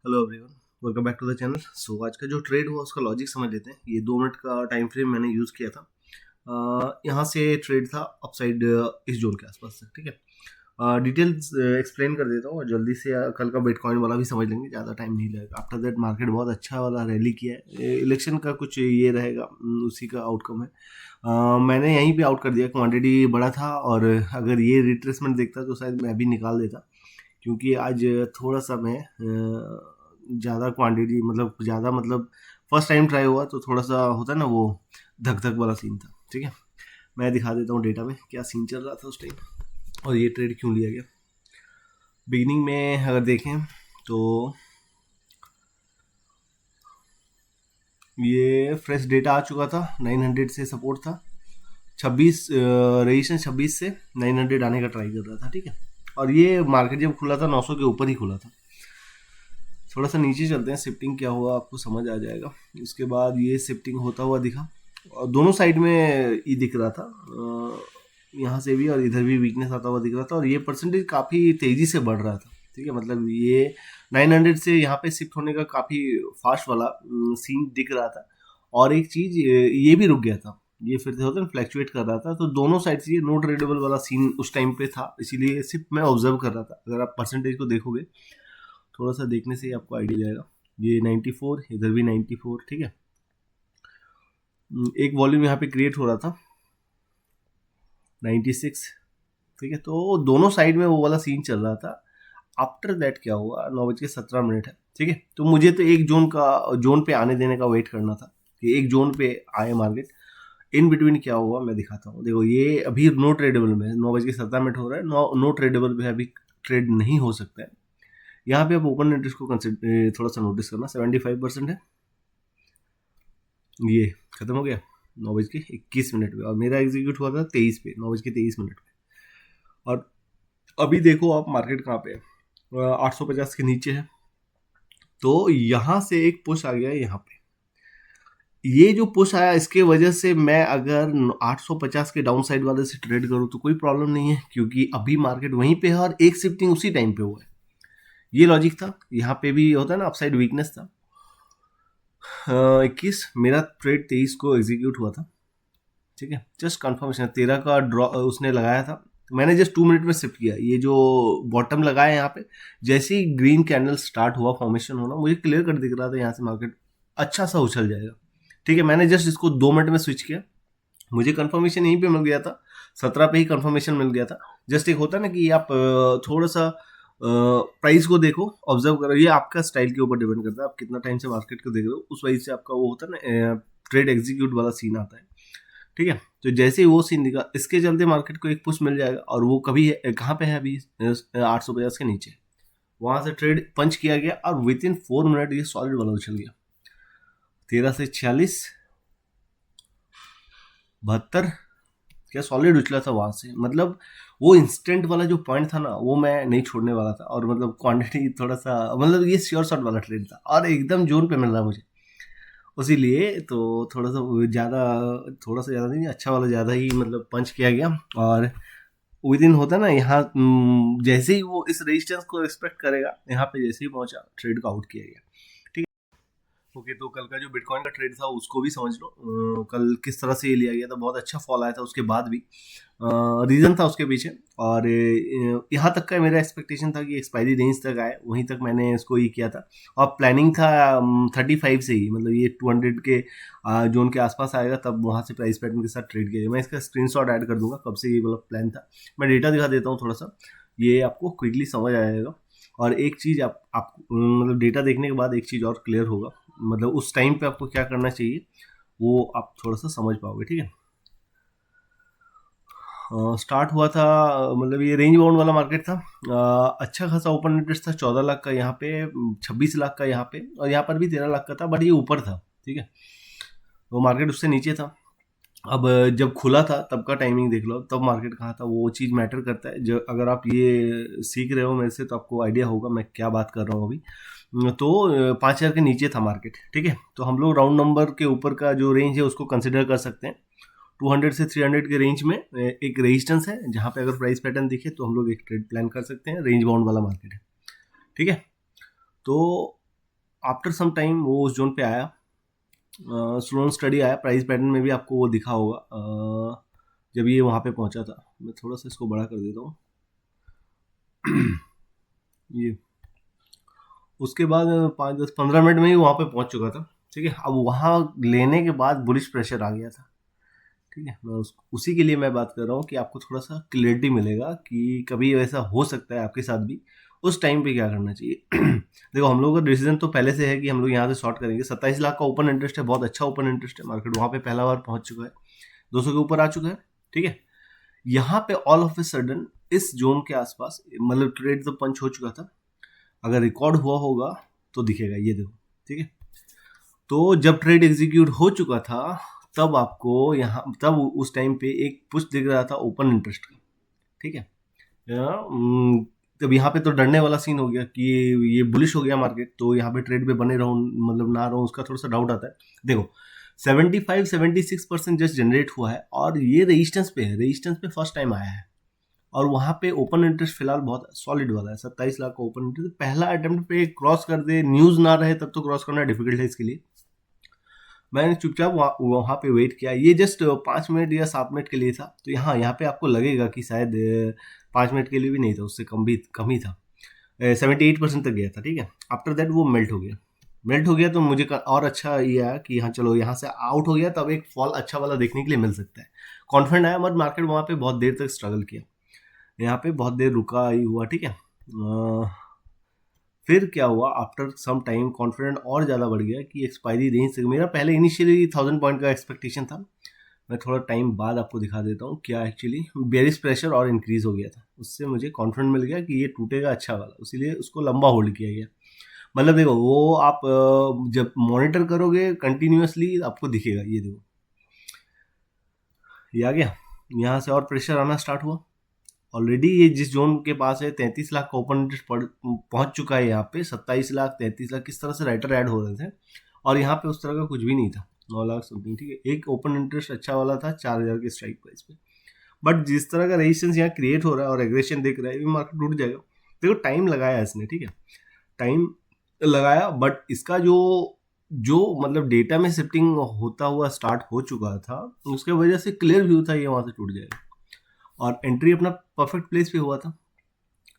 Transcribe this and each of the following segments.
Hello everyone, welcome back to the channel. So आज का जो ट्रेड हुआ उसका लॉजिक समझ लेते हैं। ये 2 मिनट का टाइम फ्रेम मैंने यूज़ किया था। यहाँ से ट्रेड था अपसाइड इस जोन के आसपास से। ठीक है, डिटेल्स एक्सप्लेन कर देता हूँ और जल्दी से कल का बिटकॉइन वाला भी समझ लेंगे, ज़्यादा टाइम नहीं लगेगा। आफ्टर दैट मार्केट बहुत अच्छा वाला रैली किया है। इलेक्शन का कुछ ये रहेगा, उसी का आउटकम है। मैंने यहीं पे आउट कर दिया, क्वांटिटी बड़ा था और अगर ये रिट्रेसमेंट देखता तो शायद मैं भी निकाल देता, क्योंकि आज थोड़ा सा मैं ज़्यादा क्वांटिटी मतलब फर्स्ट टाइम ट्राई हुआ तो थोड़ा सा होता है ना, वो धक धक वाला सीन था। ठीक है, मैं दिखा देता हूँ डेटा में क्या सीन चल रहा था उस टाइम और ये ट्रेड क्यों लिया गया। बिगिनिंग में अगर देखें तो ये फ्रेश डेटा आ चुका था, 900 से सपोर्ट था, 26 रजिस्ट्रेशन 26 से 900 आने का ट्राई कर रहा था। ठीक है, और ये मार्केट जब खुला था 900 के ऊपर ही खुला था। थोड़ा सा नीचे चलते हैं, शिफ्टिंग क्या हुआ आपको समझ आ जाएगा। उसके बाद ये शिफ्टिंग होता हुआ दिखा और दोनों साइड में ये दिख रहा था, यहाँ से भी और इधर भी वीकनेस आता हुआ दिख रहा था और ये परसेंटेज काफ़ी तेज़ी से बढ़ रहा था। ठीक है, मतलब ये 900 से यहाँ पे शिफ्ट होने का काफ़ी फास्ट वाला सीन दिख रहा था। और एक चीज़, ये भी रुक गया था, ये फिर से होता है फ्लैक्चुएट कर रहा था, तो दोनों साइड से ये नो ट्रेडेबल वाला सीन उस टाइम पे था, इसीलिए सिर्फ मैं ऑब्जर्व कर रहा था। अगर आप परसेंटेज को देखोगे, थोड़ा सा देखने से ही आपको आइडिया जाएगा। ये 94, इधर भी 94। ठीक है, एक वॉल्यूम यहाँ पे क्रिएट हो रहा था 96। ठीक है, तो दोनों साइड में वो वाला सीन चल रहा था। आफ्टर दैट क्या हुआ, 9:17 है। ठीक है, तो मुझे तो एक जोन पे आने देने का वेट करना था कि एक जोन पे आए मार्केट। इन बिटवीन क्या हुआ मैं दिखाता हूँ। देखो, ये अभी नो ट्रेडेबल में 9:17 हो रहा है, नो ट्रेडेबल पे अभी ट्रेड नहीं हो सकता है। यहाँ पे आप ओपन इंटरेस्ट को कंसिडर थोड़ा सा नोटिस करना, 75% है। ये खत्म हो गया 9:21 पे और मेरा एग्जीक्यूट हुआ था 23 पे, 9:23 पे। और अभी देखो आप मार्केट कहाँ पे है, 850 के नीचे है। तो यहाँ से एक पुश आ गया यहाँ पे। ये जो पुश आया, इसके वजह से मैं अगर 850 के डाउन साइड वाले से ट्रेड करूँ तो कोई प्रॉब्लम नहीं है, क्योंकि अभी मार्केट वहीं पे है और एक शिफ्टिंग उसी टाइम पे हुआ है। ये लॉजिक था। यहाँ पे भी होता है ना, अपसाइड वीकनेस था। 21 मेरा ट्रेड 23 को एग्जीक्यूट हुआ था। ठीक है, जस्ट कंफर्मेशन 13 का ड्रॉ उसने लगाया था, तो मैंने जस्ट 2 मिनट में शिफ्ट किया। ये जो बॉटम लगाया यहाँ पे, जैसे ही ग्रीन कैंडल स्टार्ट हुआ फॉर्मेशन होना, मुझे क्लियर कट दिख रहा था यहाँ से मार्केट अच्छा सा उछल जाएगा। ठीक है, मैंने जस्ट इसको 2 मिनट में स्विच किया। मुझे कंफर्मेशन यहीं पे मिल गया था, 17 पे ही कंफर्मेशन मिल गया था। जस्ट एक होता है ना कि आप थोड़ा सा प्राइस को देखो, ऑब्जर्व करो। ये आपका स्टाइल के ऊपर डिपेंड करता है, आप कितना टाइम से मार्केट को देख रहे हो, उस वजह से आपका वो होता है ना, ट्रेड एग्जीक्यूट वाला सीन आता है। ठीक है, तो जैसे ही वो सीन दिखा, इसके चलते मार्केट को एक पुश मिल जाएगा। और वो कभी है, कहाँ पे है अभी, 850 के नीचे। वहां से ट्रेड पंच किया गया और विद इन 4 मिनट ये सॉलिड वाला उछल गया। 13 से 46, 72, क्या सॉलिड उछला था वहां से। मतलब वो इंस्टेंट वाला जो पॉइंट था ना, वो मैं नहीं छोड़ने वाला था। और मतलब क्वांटिटी थोड़ा सा, मतलब ये श्योर शॉट वाला ट्रेड था और एकदम जोन पे मिल रहा मुझे, उसीलिए तो थोड़ा सा ज़्यादा, थोड़ा सा ज़्यादा नहीं, अच्छा वाला ज़्यादा ही मतलब पंच किया गया। और विद इन होता है ना यहाँ, जैसे ही वो इस रेजिस्टेंस को रिस्पेक्ट करेगा, यहाँ पे जैसे ही पहुंचा, ट्रेड को आउट किया गया। ठीक है, ओके, तो कल का जो बिटकॉइन का ट्रेड था उसको भी समझ लो। कल किस तरह से ये लिया गया था, बहुत अच्छा फॉल आया था उसके बाद भी। रीज़न था उसके पीछे। और यहाँ तक का मेरा एक्सपेक्टेशन था कि एक्सपायरी रेंज तक आए, वहीं तक मैंने इसको ये किया था। और प्लानिंग था 35 से ही, मतलब ये 200 के जोन के आसपास आएगा, तब वहाँ से प्राइस पैटर्न के साथ ट्रेड किया। मैं इसका स्क्रीनशॉट ऐड कर दूंगा, कब से ये मतलब प्लान था। मैं डेटा दिखा देता हूँ थोड़ा सा, ये आपको क्विकली समझ आएगा। और एक चीज़ आप मतलब डेटा देखने के बाद एक चीज़ और क्लियर होगा, मतलब उस टाइम पे आपको क्या करना चाहिए वो आप थोड़ा सा समझ पाओगे। ठीक है, स्टार्ट हुआ था, मतलब ये रेंज बाउंड वाला मार्केट था। अच्छा खासा ओपन इंटरेस्ट था, 14 लाख का यहाँ पे, 26 लाख का यहाँ पे, और यहाँ पर भी 13 लाख का था, बट ये ऊपर था। ठीक है, वो मार्केट उससे नीचे था। अब जब खुला था तब का टाइमिंग देख लो, तब मार्केट कहाँ था, वो चीज़ मैटर करता है। जो अगर आप ये सीख रहे हो मेरे से, तो आपको आइडिया होगा मैं क्या बात कर रहा हूँ अभी। तो 5,000 के नीचे था मार्केट। ठीक है, तो हम लोग राउंड नंबर के ऊपर का जो रेंज है उसको कंसिडर कर सकते हैं। 200 से 300 के रेंज में एक रेजिस्टेंस है, जहाँ पे अगर प्राइस पैटर्न दिखे तो हम लोग एक ट्रेड प्लान कर सकते हैं। रेंज बाउंड वाला मार्केट है। ठीक है, तो आफ्टर सम टाइम वो उस जोन पे आया, स्लो स्टडी आया, प्राइस पैटर्न में भी आपको वो दिखा होगा जब ये वहाँ पे पहुँचा था। मैं थोड़ा सा इसको बड़ा कर देता हूँ। ये उसके बाद 5 10 15 मिनट में ही वहाँ पे पहुँच चुका था। ठीक है, अब वहाँ लेने के बाद बुलिश प्रेशर आ गया था। ठीक है, मैं उसी के लिए मैं बात कर रहा हूँ कि आपको थोड़ा सा क्लियरिटी मिलेगा कि कभी ऐसा हो सकता है आपके साथ भी, उस टाइम पे क्या करना चाहिए। देखो, हम लोगों का डिसीजन तो पहले से है कि हम लोग यहाँ से शॉर्ट करेंगे। 27 लाख का ओपन इंटरेस्ट है, बहुत अच्छा ओपन इंटरेस्ट है, मार्केट वहाँ पे पहला बार पहुँच चुका है, 200 के ऊपर आ चुका है। ठीक है, यहाँ पे ऑल ऑफ ए सडन इस जोन के आसपास मतलब ट्रेड तो पंच हो चुका था, अगर रिकॉर्ड हुआ होगा तो दिखेगा, ये देखो। ठीक है, तो जब ट्रेड एग्जीक्यूट हो चुका था तब आपको यहाँ, तब उस टाइम पे एक पुश दिख रहा था ओपन इंटरेस्ट का। ठीक है, तब यहाँ पे तो डरने वाला सीन हो गया कि ये बुलिश हो गया मार्केट, तो यहाँ पे ट्रेड पे बने रहूँ मतलब ना रहूँ, उसका थोड़ा सा डाउट आता है। देखो 75-76% जस्ट जनरेट हुआ है और ये रेजिस्टेंस पे है, रेजिस्टेंस पे फर्स्ट टाइम आया है और वहाँ पे ओपन इंटरेस्ट फिलहाल बहुत सॉलिड वाला है। 27 लाख का ओपन इंटरेस्ट पहला अटेम्प्ट पे क्रॉस कर दे, न्यूज़ ना रहे तब तो क्रॉस करना डिफिकल्ट है इसके लिए। मैंने चुपचाप वहाँ पे वेट किया, ये जस्ट 5 मिनट या 7 मिनट के लिए था, तो यहाँ पे आपको लगेगा कि शायद 5 मिनट के लिए भी नहीं था, उससे कम ही था। 78% तक गया था। ठीक है, आफ्टर दैट वो मेल्ट हो गया तो मुझे और अच्छा ये आया कि हाँ चलो यहाँ से आउट हो गया, तब एक फॉल अच्छा वाला देखने के लिए मिल सकता है। कॉन्फिडेंट आया, मगर मार्केट वहाँ पे बहुत देर तक स्ट्रगल किया, यहाँ पे बहुत देर रुका ही हुआ। ठीक है, फिर क्या हुआ, आफ्टर सम टाइम कॉन्फिडेंट और ज़्यादा बढ़ गया कि एक्सपायरी रेंज से, मेरा पहले इनिशियली 1000 पॉइंट का एक्सपेक्टेशन था, मैं थोड़ा टाइम बाद आपको दिखा देता हूँ क्या एक्चुअली बेरिश प्रेशर और इंक्रीज हो गया था, उससे मुझे कॉन्फिडेंट मिल गया कि ये टूटेगा अच्छा वाला, इसीलिए उसको लंबा होल्ड किया गया। मतलब देखो, वो आप जब मॉनिटर करोगे कंटिन्यूसली आपको दिखेगा, ये देखो ये आ गया, यहाँ से और प्रेशर आना स्टार्ट हुआ। ऑलरेडी ये जिस जोन के पास है 33 लाख का ओपन इंटरेस्ट पहुंच चुका है, यहाँ पे 27 लाख 33 लाख किस तरह से राइटर ऐड हो रहे थे, और यहाँ पे उस तरह का कुछ भी नहीं था, 9 लाख समथिंग। ठीक है, एक ओपन इंटरेस्ट अच्छा वाला था 4000 के स्ट्राइक प्राइस पे, बट जिस तरह का रेजिस्टेंस यहाँ क्रिएट हो रहा है और एग्रेशन दिख रहा है, ये मार्केट टूट जाएगा। देखो टाइम लगाया इसने, ठीक है, टाइम लगाया, बट इसका जो जो मतलब डेटा में शिफ्टिंग होता हुआ स्टार्ट हो चुका था, उसके वजह से क्लियर व्यू था ये वहाँ से टूट जाएगा, और एंट्री अपना परफेक्ट प्लेस पे हुआ था।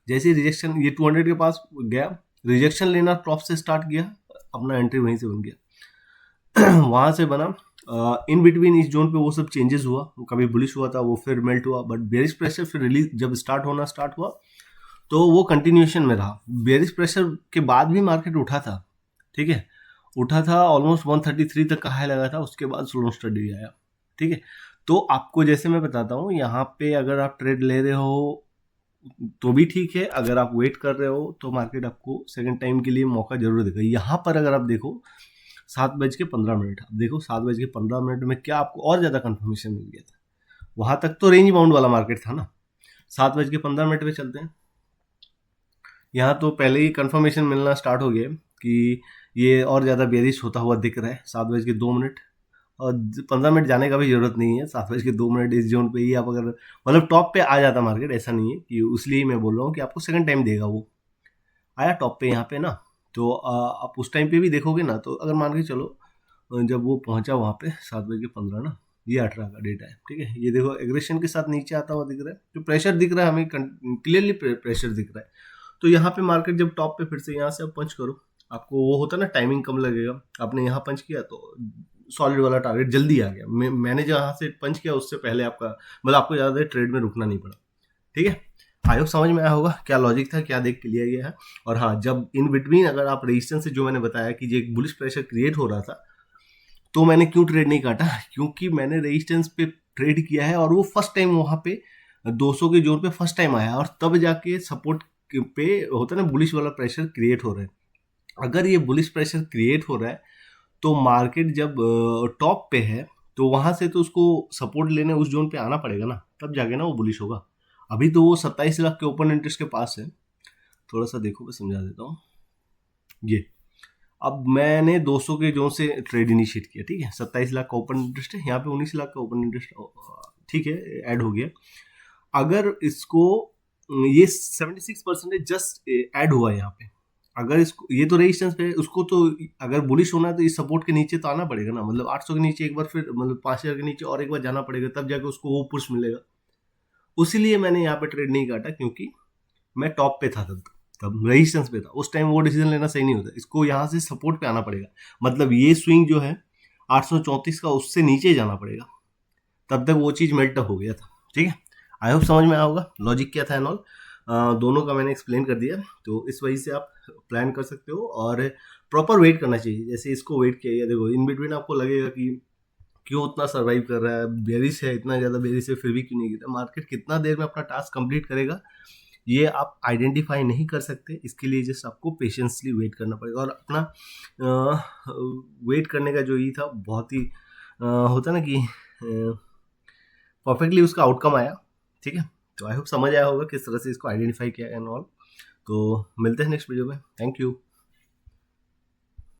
जैसे रिजेक्शन ये 200 के पास गया, रिजेक्शन लेना टॉप से स्टार्ट किया, अपना एंट्री वहीं से बन गया। वहाँ से बना इन बिटवीन इस जोन पे वो सब चेंजेस हुआ, कभी बुलिश हुआ था वो फिर मेल्ट हुआ, बट बेरिश प्रेशर फिर रिलीज जब स्टार्ट हुआ तो वो कंटिन्यूएशन में रहा। बेरिश प्रेशर के बाद भी मार्केट उठा था। ठीक है, उठा था, ऑलमोस्ट 133 तक का हाई लगा था, उसके बाद स्लो स्टडी आया। ठीक है, तो आपको जैसे मैं बताता हूँ, यहाँ पे अगर आप ट्रेड ले रहे हो तो भी ठीक है, अगर आप वेट कर रहे हो तो मार्केट आपको सेकंड टाइम के लिए मौका जरूर देगा। यहाँ पर अगर आप देखो 7:15, अब देखो 7:15 में क्या आपको और ज़्यादा कंफर्मेशन मिल गया था। वहाँ तक तो रेंज बाउंड वाला मार्केट था ना, 7:15 पे चलते हैं। यहाँ तो पहले ही कंफर्मेशन मिलना स्टार्ट हो गया कि ये और ज़्यादा बेरिश होता हुआ दिख रहा है। 7:02 और 15 मिनट जाने का भी जरूरत नहीं है, 7:02 इस जोन पे ही आप अगर मतलब टॉप पे आ जाता मार्केट, ऐसा नहीं है कि, इसलिए मैं बोल रहा हूँ कि आपको सेकंड टाइम देगा। वो आया टॉप पे यहाँ पे ना, तो आप उस टाइम पे भी देखोगे ना, तो अगर मान के चलो जब वो पहुंचा वहाँ पे 7:15 ना, ये 18 का डेटा है। ठीक है, ये देखो एग्रेशन के साथ नीचे आता हुआ दिख रहा है, जो प्रेशर दिख रहा है हमें क्लियरली प्रेशर दिख रहा है। तो यहाँ पे मार्केट जब टॉप पे फिर से यहाँ से आप पंच करो, आपको वो होता है ना टाइमिंग कम लगेगा, आपने यहाँ पंच किया तो सॉलिड वाला टारगेट जल्दी आ गया। मैंने जहाँ से पंच किया उससे पहले आपका मतलब आपको ज़्यादा देर ट्रेड में रुकना नहीं पड़ा। ठीक है, आई होप समझ में आया होगा क्या लॉजिक था, क्या देख के लिया गया है। और हाँ, जब इन बिटवीन अगर आप रेजिस्टेंस से, जो मैंने बताया कि जो एक बुलिश प्रेशर क्रिएट हो रहा था, तो मैंने क्यों ट्रेड नहीं काटा, क्योंकि मैंने रेजिस्टेंस पे ट्रेड किया है और वो फर्स्ट टाइम वहाँ पे 200 के जोन पे फर्स्ट टाइम आया, और तब जाके सपोर्ट पे होता है ना बुलिश वाला प्रेशर क्रिएट हो रहा है। अगर ये बुलिश प्रेशर क्रिएट हो रहा है तो मार्केट जब टॉप पे है तो वहां से तो उसको सपोर्ट लेने उस जोन पे आना पड़ेगा ना, तब जाके ना वो बुलिश होगा। अभी तो वो 27 लाख के ओपन इंटरेस्ट के पास है। थोड़ा सा देखो, मैं समझा देता हूँ। ये अब मैंने 200 के जोन से ट्रेड इनिशिएट किया। ठीक है, 27 लाख का ओपन इंटरेस्ट है, यहाँ पे 19 लाख का ओपन इंटरेस्ट ठीक है ऐड हो गया। अगर इसको ये 76% जस्ट ऐड हुआ यहाँ पे, अगर इसको ये तो रेजिस्टेंस पे है, उसको तो अगर बुलिश होना है तो इस सपोर्ट के नीचे तो आना पड़ेगा ना, मतलब 800 के नीचे एक बार, फिर मतलब 5000 के नीचे और एक बार जाना पड़ेगा, तब जाके उसको वो पुश मिलेगा। उसीलिए मैंने यहाँ पे ट्रेड नहीं काटा, क्योंकि मैं टॉप पे था तब तब रेजिस्टेंस पे था उस टाइम, वो डिसीजन लेना सही नहीं होता। इसको यहाँ से सपोर्ट पे आना पड़ेगा, मतलब ये स्विंग जो है 834 का, उससे नीचे जाना पड़ेगा, तब तक वो चीज़ मेल्ट हो गया था। ठीक है, आई होप समझ में आया होगा लॉजिक क्या था एंड ऑल। दोनों का मैंने एक्सप्लेन कर दिया, तो इस वजह से आप प्लान कर सकते हो, और प्रॉपर वेट करना चाहिए। जैसे इसको वेट किया, देखो इन बिटवीन आपको लगेगा कि क्यों उतना सर्वाइव कर रहा है, बेरिश है, इतना ज़्यादा बेरिश है, फिर भी क्यों नहीं गिरा। मार्केट कितना देर में अपना टास्क कंप्लीट करेगा ये आप आइडेंटिफाई नहीं कर सकते, इसके लिए जस्ट आपको पेशेंसली वेट करना पड़ेगा। और अपना वेट करने का जो ये था, बहुत ही होता ना कि परफेक्टली उसका आउटकम आया। ठीक है, तो आई होप समझ आया होगा किस तरह से इसको आइडेंटिफाई किया एंड ऑल। तो मिलते हैं नेक्स्ट वीडियो में, थैंक यू।